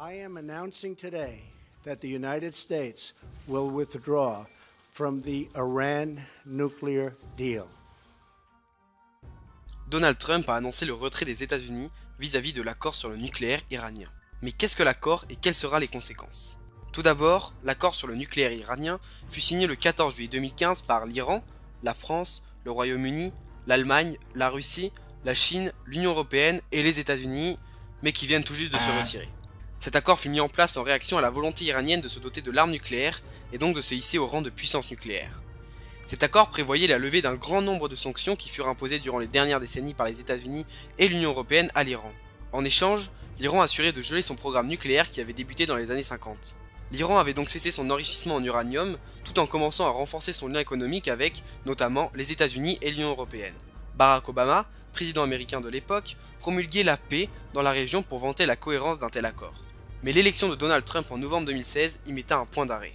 I am announcing today that the United States will withdraw from the Iran nuclear deal. Donald Trump a annoncé le retrait des États-Unis vis-à-vis de l'accord sur le nucléaire iranien. Mais qu'est-ce que l'accord et quelles seront les conséquences? Tout d'abord, l'accord sur le nucléaire iranien fut signé le 14 juillet 2015 par l'Iran, la France, le Royaume-Uni, l'Allemagne, la Russie, la Chine, l'Union Européenne et les États-Unis, mais qui viennent tout juste de se retirer. Cet accord fut mis en place en réaction à la volonté iranienne de se doter de l'arme nucléaire et donc de se hisser au rang de puissance nucléaire. Cet accord prévoyait la levée d'un grand nombre de sanctions qui furent imposées durant les dernières décennies par les États-Unis et l'Union Européenne à l'Iran. En échange, l'Iran assurait de geler son programme nucléaire qui avait débuté dans les années 50. L'Iran avait donc cessé son enrichissement en uranium tout en commençant à renforcer son lien économique avec, notamment, les États-Unis et l'Union Européenne. Barack Obama, président américain de l'époque, promulguait la paix dans la région pour vanter la cohérence d'un tel accord. Mais l'élection de Donald Trump en novembre 2016 y mettait un point d'arrêt.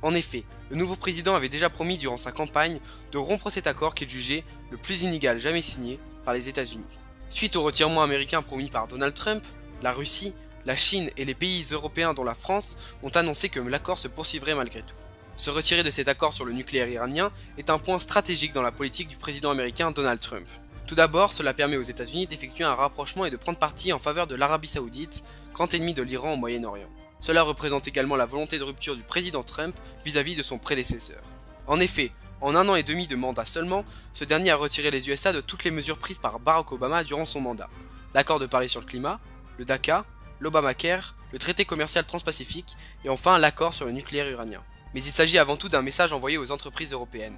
En effet, le nouveau président avait déjà promis durant sa campagne de rompre cet accord qu'il jugeait le plus inégal jamais signé par les États-Unis. Suite au retirement américain promis par Donald Trump, la Russie, la Chine et les pays européens dont la France ont annoncé que l'accord se poursuivrait malgré tout. Se retirer de cet accord sur le nucléaire iranien est un point stratégique dans la politique du président américain Donald Trump. Tout d'abord, cela permet aux États-Unis d'effectuer un rapprochement et de prendre parti en faveur de l'Arabie Saoudite, grand ennemi de l'Iran au Moyen-Orient. Cela représente également la volonté de rupture du président Trump vis-à-vis de son prédécesseur. En effet, en 1 an et demi de mandat seulement, ce dernier a retiré les USA de toutes les mesures prises par Barack Obama durant son mandat. L'accord de Paris sur le climat, le DACA, l'Obamacare, le traité commercial transpacifique et enfin l'accord sur le nucléaire iranien. Mais il s'agit avant tout d'un message envoyé aux entreprises européennes.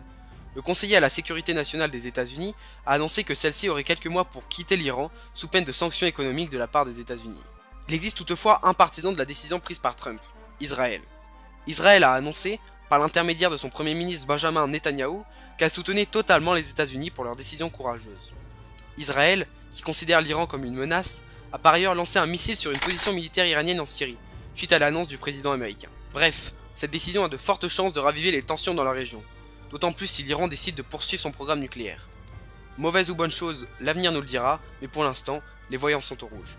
Le conseiller à la sécurité nationale des États-Unis a annoncé que celle-ci aurait quelques mois pour quitter l'Iran sous peine de sanctions économiques de la part des États-Unis. Il existe toutefois un partisan de la décision prise par Trump, Israël. Israël a annoncé, par l'intermédiaire de son premier ministre Benjamin Netanyahou, qu'elle soutenait totalement les États-Unis pour leur décision courageuse. Israël, qui considère l'Iran comme une menace, a par ailleurs lancé un missile sur une position militaire iranienne en Syrie, suite à l'annonce du président américain. Bref, cette décision a de fortes chances de raviver les tensions dans la région, d'autant plus si l'Iran décide de poursuivre son programme nucléaire. Mauvaise ou bonne chose, l'avenir nous le dira, mais pour l'instant, les voyants sont au rouge.